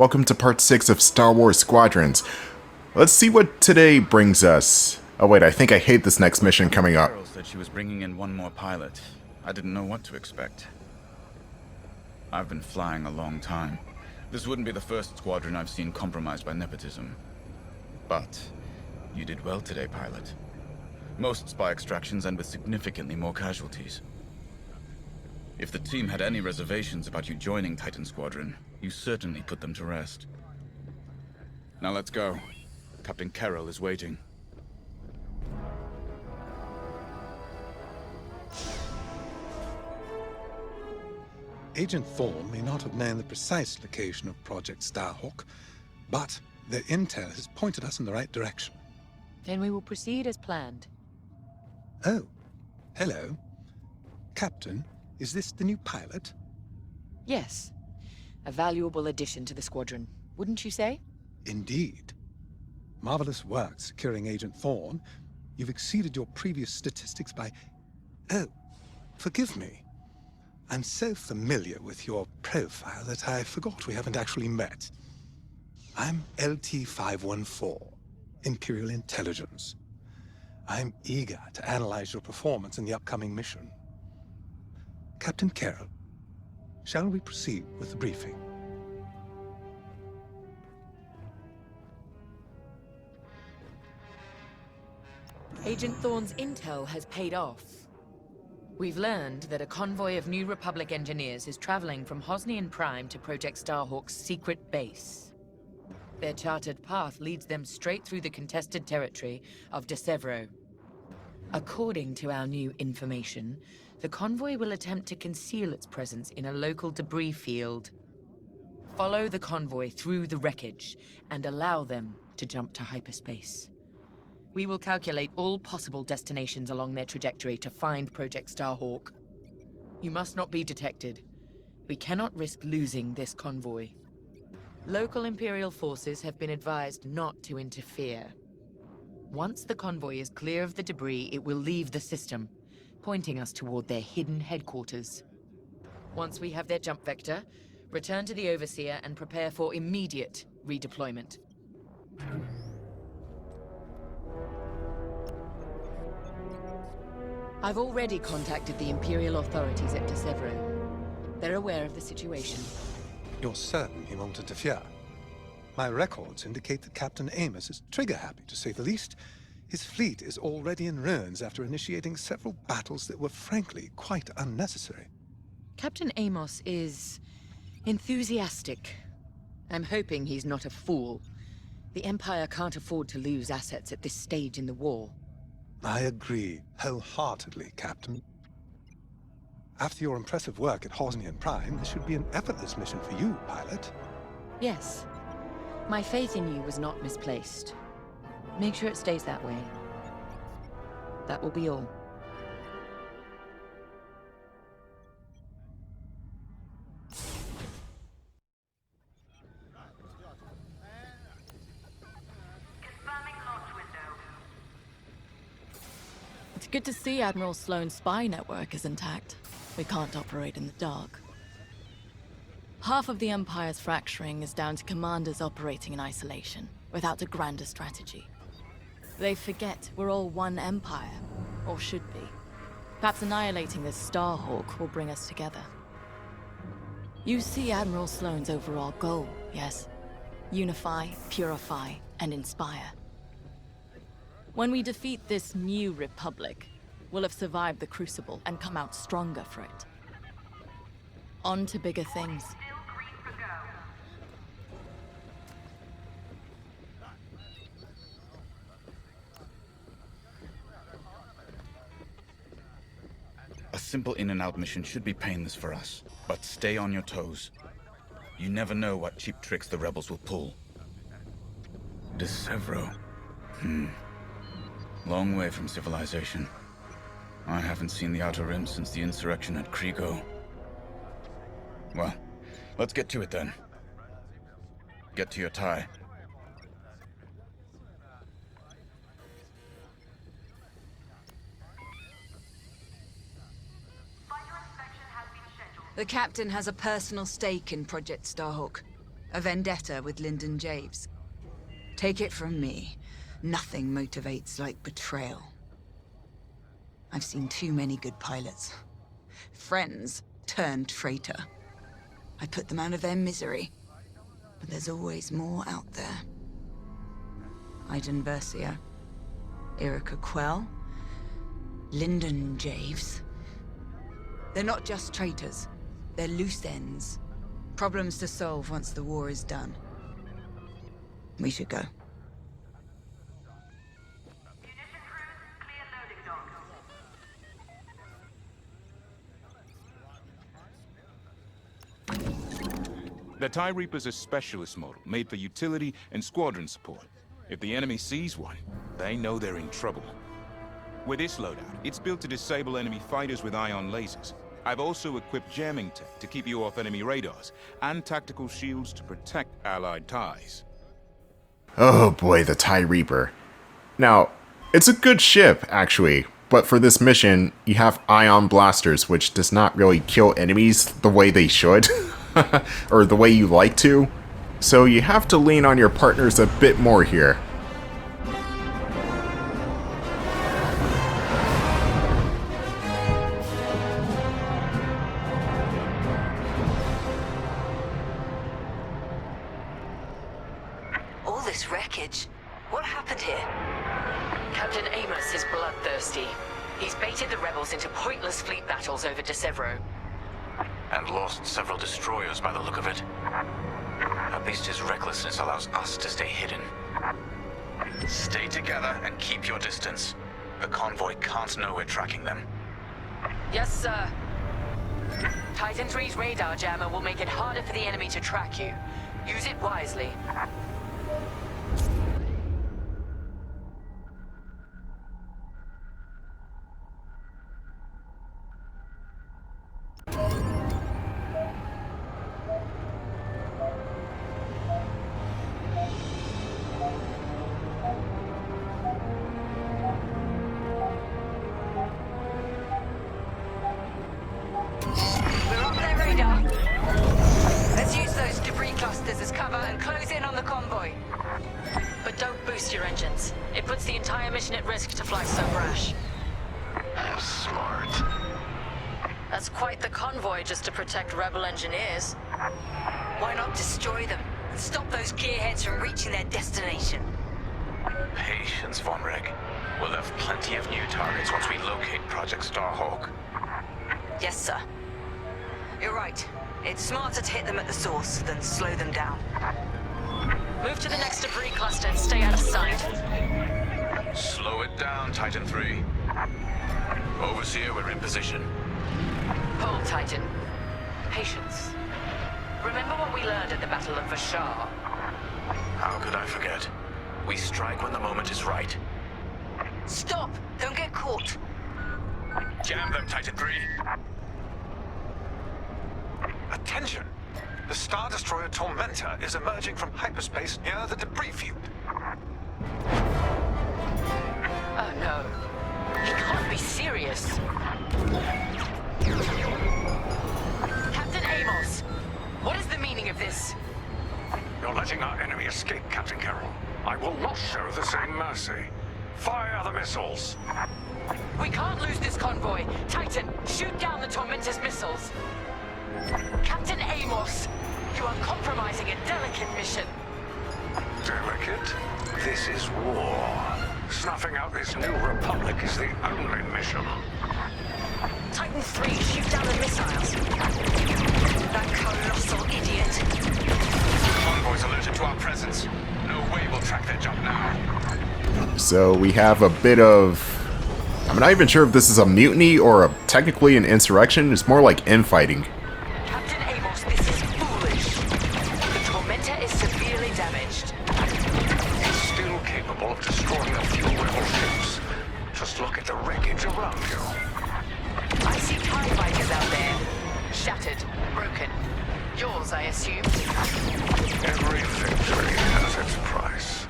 Welcome to part 6 of Star Wars Squadrons. Let's see what today brings us. Oh wait, I think I hate this next mission coming up. Carol said she was bringing in one more pilot. I didn't know what to expect. I've been flying a long time. This wouldn't be the first squadron I've seen compromised by nepotism. But you did well today, pilot. Most spy extractions end with significantly more casualties. If the team had any reservations about you joining Titan Squadron, you certainly put them to rest. Now let's go. Captain Carroll is waiting. Agent Thorne may not have known the precise location of Project Starhawk, but their intel has pointed us in the right direction. Then we will proceed as planned. Oh, hello. Captain, is this the new pilot? Yes. A valuable addition to the squadron, wouldn't you say? Indeed. Marvelous work securing Agent Thorne. You've exceeded your previous statistics by... Oh, forgive me. I'm so familiar with your profile that I forgot we haven't actually met. I'm LT-514, Imperial Intelligence. I'm eager to analyze your performance in the upcoming mission. Captain Carroll, shall we proceed with the briefing? Agent Thorne's intel has paid off. We've learned that a convoy of New Republic engineers is traveling from Hosnian Prime to Project Starhawk's secret base. Their charted path leads them straight through the contested territory of De Severo. According to our new information, the convoy will attempt to conceal its presence in a local debris field. Follow the convoy through the wreckage and allow them to jump to hyperspace. We will calculate all possible destinations along their trajectory to find Project Starhawk. You must not be detected. We cannot risk losing this convoy. Local Imperial forces have been advised not to interfere. Once the convoy is clear of the debris, it will leave the system, pointing us toward their hidden headquarters. Once we have their jump vector, return to the Overseer and prepare for immediate redeployment. I've already contacted the Imperial authorities at De Severo. They're aware of the situation. You're certain he won't interfere? My records indicate that Captain Amos is trigger-happy, to say the least. His fleet is already in ruins after initiating several battles that were frankly quite unnecessary. Captain Amos is enthusiastic. I'm hoping he's not a fool. The Empire can't afford to lose assets at this stage in the war. I agree wholeheartedly, Captain. After your impressive work at Hosnian Prime, this should be an effortless mission for you, pilot. Yes. My faith in you was not misplaced. Make sure it stays that way. That will be all. It's good to see Admiral Sloane's spy network is intact. We can't operate in the dark. Half of the Empire's fracturing is down to commanders operating in isolation, without a grander strategy. They forget we're all one Empire, or should be. Perhaps annihilating this Starhawk will bring us together. You see Admiral Sloane's overall goal, yes? Unify, purify, and inspire. When we defeat this new Republic, we'll have survived the Crucible and come out stronger for it. On to bigger things. A simple in-and-out mission should be painless for us, but stay on your toes. You never know what cheap tricks the rebels will pull. De Severo. Long way from civilization. I haven't seen the Outer Rim since the insurrection at Kriego. Well, let's get to it then. Get to your tie. The Captain has a personal stake in Project Starhawk. A vendetta with Lyndon Javes. Take it from me, nothing motivates like betrayal. I've seen too many good pilots. Friends turned traitor. I put them out of their misery. But there's always more out there. Iden Versio, Erica Quell, Lyndon Javes. They're not just traitors. They're loose ends. Problems to solve once the war is done. We should go. The TIE Reaper's a specialist model, made for utility and squadron support. If the enemy sees one, they know they're in trouble. With this loadout, it's built to disable enemy fighters with ion lasers. I've also equipped jamming tech to keep you off enemy radars, and tactical shields to protect allied TIEs. Oh boy, the TIE Reaper. Now, it's a good ship, actually, but for this mission, you have ion blasters, which does not really kill enemies the way they should, or the way you like to. So you have to lean on your partners a bit more here. All this wreckage. What happened here? Captain Amos is bloodthirsty. He's baited the rebels into pointless fleet battles over De Severo. And lost several destroyers by the look of it. At least his recklessness allows us to stay hidden. Stay together and keep your distance. The convoy can't know we're tracking them. Yes, sir. Titan 3's radar jammer will make it harder for the enemy to track you. Use it wisely. We're on their radar. Let's use those debris clusters as cover and close in on the convoy. But don't boost your engines. It puts the entire mission at risk to fly so brash. Smart. That's quite the convoy just to protect rebel engineers. Why not destroy them and stop those gearheads from reaching their destination? Patience, Von Reg. We'll have plenty of new targets once we locate Project Starhawk. Yes, sir. You're right. It's smarter to hit them at the source than slow them down. Move to the next debris cluster and stay out of sight. Slow it down, Titan 3. Overseer, we're in position. Hold, Titan. Patience. Remember what we learned at the Battle of Vashar? How could I forget? We strike when the moment is right. Stop! Don't get caught! Jam them, Titan 3. Attention! The Star Destroyer Tormentor is emerging from hyperspace near the debris field. Oh no. He can't be serious. Captain Amos, what is the meaning of this? You're letting our enemy escape, Captain Carroll. I will not show the same mercy. Fire the missiles! We can't lose this convoy. Titan, shoot down the Tormentor's missiles. Captain Amos, you are compromising a delicate mission. Delicate? This is war. Snuffing out this new republic is the only mission. Titan 3, shoot down the missiles. That colossal idiot. Convoys alerted to our presence. No way we'll track their jump now. So we have a bit of... I'm not even sure if this is a mutiny or technically an insurrection. It's more like infighting. Captain Amos, this is foolish. The Tormentor is severely damaged. It's still capable of destroying a few rebel ships. Just look at the wreckage around you. I see TIE fighters out there. Shattered, broken. Yours, I assume. Every victory has its price.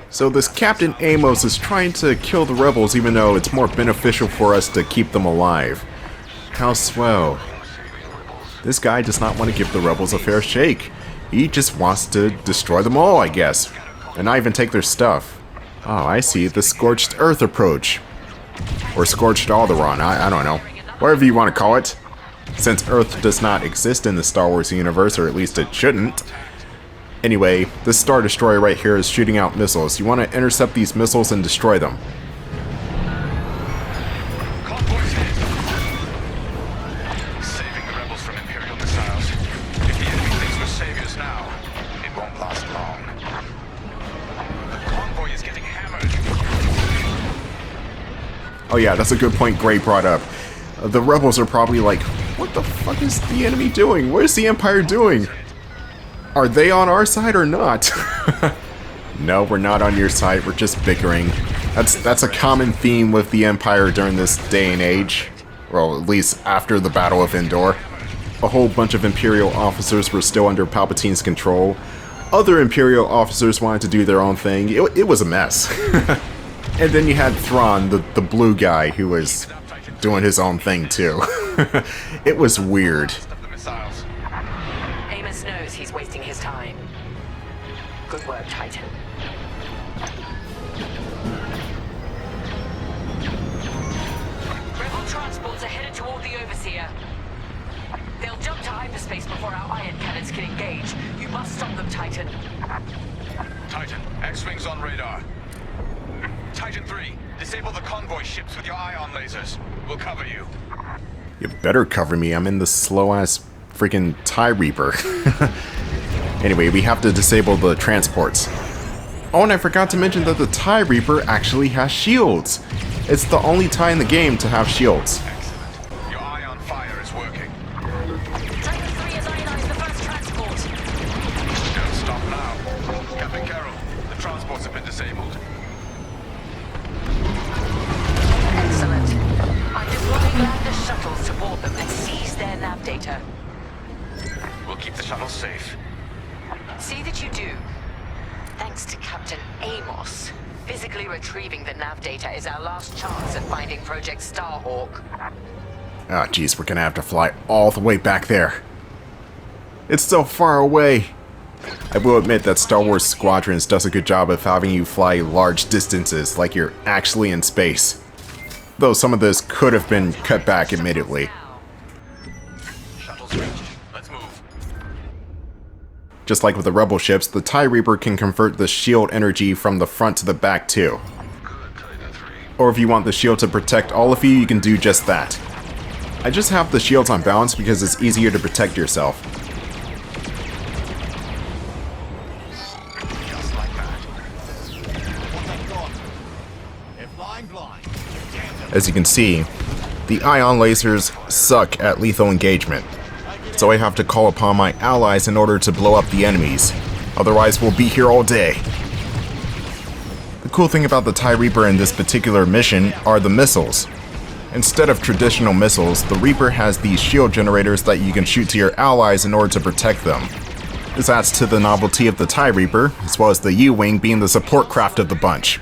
So this Captain Amos is trying to kill the rebels even though it's more beneficial for us to keep them alive. How swell. This guy does not want to give the rebels a fair shake. He just wants to destroy them all, I guess. And not even take their stuff. Oh, I see. The Scorched Earth approach. Or Scorched Alderaan, I don't know. Whatever you want to call it. Since Earth does not exist in the Star Wars universe, or at least it shouldn't. Anyway, this Star Destroyer right here is shooting out missiles. You want to intercept these missiles and destroy them. Convoy's hit. Saving the rebels from Imperial missiles. If the enemy thinks we're saviors now, it won't last long. The convoy is getting hammered. Oh yeah, that's a good point Gray brought up. The rebels are probably like, what the fuck is the enemy doing? What is the Empire doing? Are they on our side or not? No, we're not on your side. We're just bickering. That's a common theme with the Empire during this day and age. Well, at least after the Battle of Endor. A whole bunch of Imperial officers were still under Palpatine's control. Other Imperial officers wanted to do their own thing. It was a mess. And then you had Thrawn, the blue guy, who was doing his own thing too. It was weird. Amos knows he's wasting his time. Good work, Titan. Rebel transports are headed toward the Overseer. They'll jump to hyperspace before our iron cannons can engage. You must stop them, Titan. Titan, X-Wings on radar. Titan 3, disable the convoy ships with your ion lasers. We'll cover you. You better cover me. I'm in the slow-ass freaking TIE Reaper. Anyway, we have to disable the transports. Oh, and I forgot to mention that the TIE Reaper actually has shields. It's the only TIE in the game to have shields. Excellent. Your ion fire is working. Titan 3 has ionized the first transport. Don't stop now. Captain Carroll, the transports have been disabled. Excellent. I'm deploying lander shuttles to board them and seize their nav data. We'll keep the shuttles safe. See that you do. Thanks to Captain Amos, physically retrieving the nav data is our last chance at finding Project Starhawk. Ah, jeez, we're gonna have to fly all the way back there. It's so far away. I will admit that Star Wars Squadrons does a good job of having you fly large distances, like you're actually in space. Though some of this could have been cut back immediately. Shuttles reached. Let's move. Just like with the Rebel ships, the TIE Reaper can convert the shield energy from the front to the back too. Or if you want the shield to protect all of you, you can do just that. I just have the shields on balance because it's easier to protect yourself. Just like that. As you can see, the ion lasers suck at lethal engagement. So I have to call upon my allies in order to blow up the enemies. Otherwise, we'll be here all day. The cool thing about the TIE Reaper in this particular mission are the missiles. Instead of traditional missiles, the Reaper has these shield generators that you can shoot to your allies in order to protect them. This adds to the novelty of the TIE Reaper, as well as the U-Wing being the support craft of the bunch.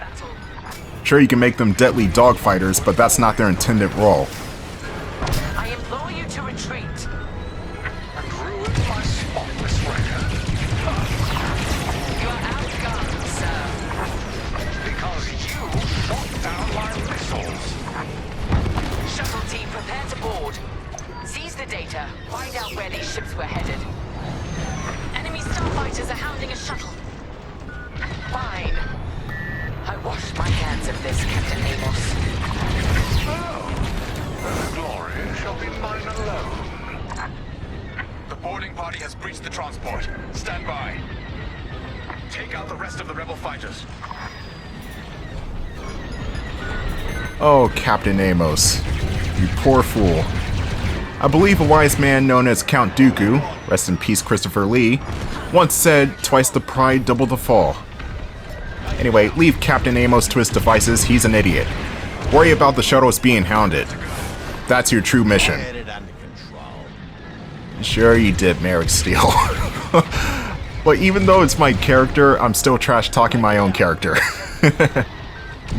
Sure, you can make them deadly dogfighters, but that's not their intended role. I implore you to retreat. And ruin my spotless record. You are outgunned, sir. Because you knocked down my missiles. Shuttle team, prepare to board. Seize the data. Find out where these ships were headed. Enemy starfighters are hounding a shuttle. Fine. I wash my hands of this, Captain Amos. The glory shall be mine alone. The boarding party has breached the transport. Stand by. Take out the rest of the rebel fighters. Oh, Captain Amos. You poor fool. I believe a wise man known as Count Dooku, rest in peace Christopher Lee, once said, "Twice the pride, double the fall." Anyway, leave Captain Amos to his devices, he's an idiot. Worry about the shuttles being hounded. That's your true mission. Sure you did, Merrick Steele. But even though it's my character, I'm still trash-talking my own character.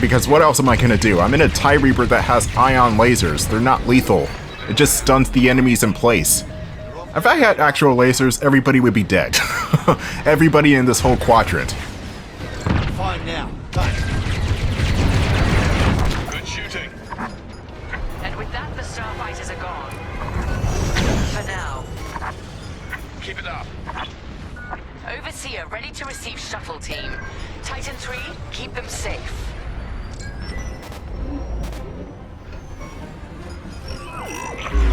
Because what else am I gonna do? I'm in a TIE Reaper that has ion lasers. They're not lethal. It just stuns the enemies in place. If I had actual lasers, everybody would be dead. Everybody in this whole quadrant. Fine now. Thanks. Good shooting. And with that, the starfighters are gone. For now. Keep it up. Overseer ready to receive shuttle team. Titan 3, keep them safe.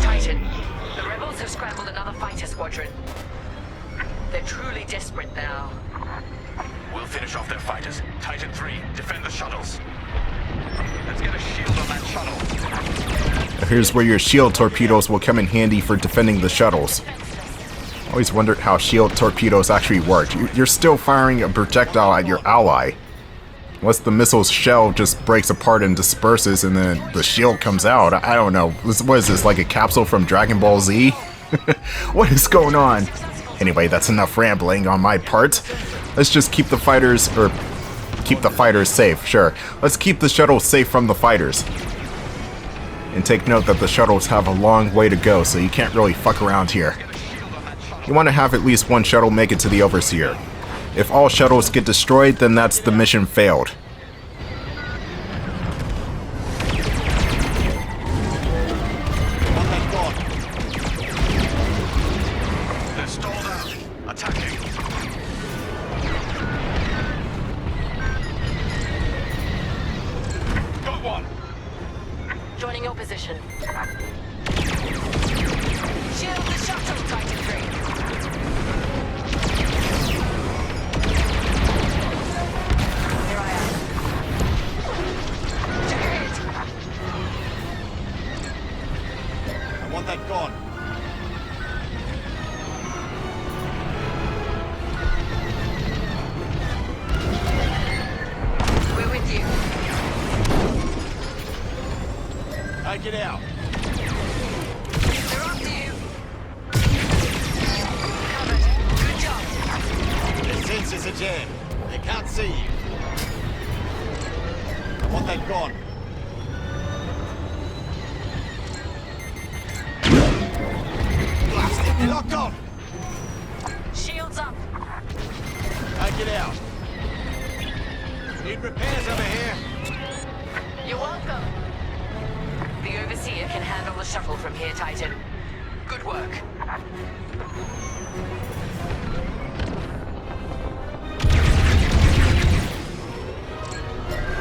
Titan, the rebels have scrambled another fighter squadron. They're truly desperate now. We'll finish off their fighters. Titan 3, defend the shuttles. Let's get a shield on that shuttle. Here's where your shield torpedoes will come in handy for defending the shuttles. Always wondered how shield torpedoes actually work. You're still firing a projectile at your ally. Unless the missile's shell just breaks apart and disperses and then the shield comes out. I don't know. What is this, like a capsule from Dragon Ball Z? What is going on? Anyway, that's enough rambling on my part. Let's just keep the fighters, or keep the fighters safe, sure. Let's keep the shuttles safe from the fighters. And take note that the shuttles have a long way to go, so you can't really fuck around here. You want to have at least one shuttle make it to the Overseer. If all shuttles get destroyed, then that's the mission failed. They're stalled out. Attacking. Got one. Joining your position. Shield the shuttle, Titan 3. I want that gone. We're with you. Take it out. They're up to you. Covered. Good job. The sensors are jammed. They can't see you. I want that gone. Blast it! They're locked on! Shields up. Take it out. Need repairs over here. You're welcome. The Overseer can handle the shuttle from here, Titan. Good work.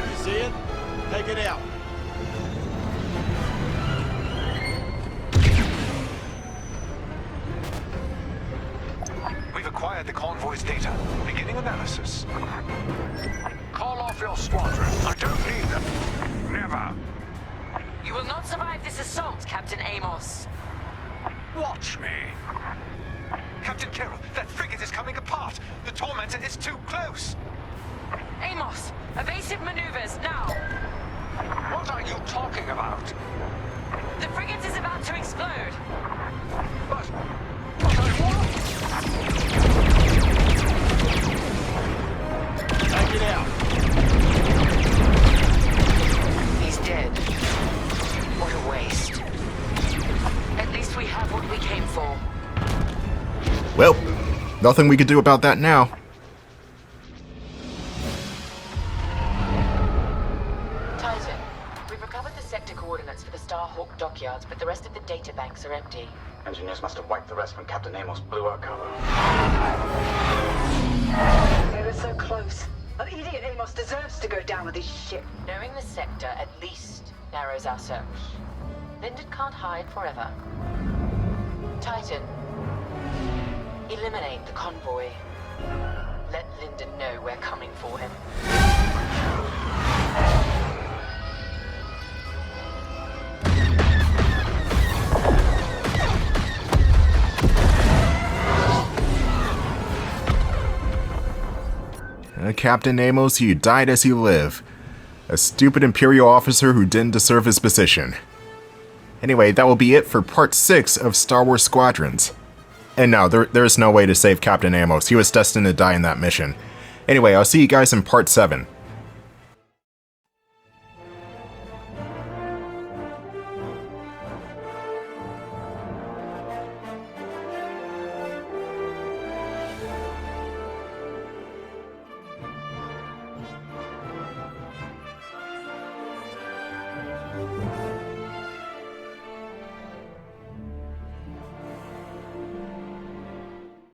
You see it? Take it out. We've acquired the convoy's data. Beginning analysis. Call off your squadron. I don't need them. Never. You will not survive this assault, Captain Amos. Watch me. Captain Carroll, that frigate is coming apart. The Tormentor is too close. Amos, evasive maneuvers, now! What are you talking about? The frigate is about to explode. But I won't. Take it out. He's dead. What a waste. At least we have what we came for. Well, nothing we can do about that now. Titan, we've recovered the sector coordinates for the Starhawk dockyards, but the rest of the data banks are empty. Engineers must have wiped the rest when Captain Amos blew our cover. They were so close. An idiot Amos deserves to go down with his ship. Knowing the sector at least narrows our search. Lyndon can't hide forever. Titan, eliminate the convoy. Let Lyndon know we're coming for him. Captain Amos, you died as you live. A stupid Imperial officer who didn't deserve his position. Anyway, that will be it for part 6 of Star Wars Squadrons. And no, there's no way to save Captain Amos. He was destined to die in that mission. Anyway, I'll see you guys in part 7.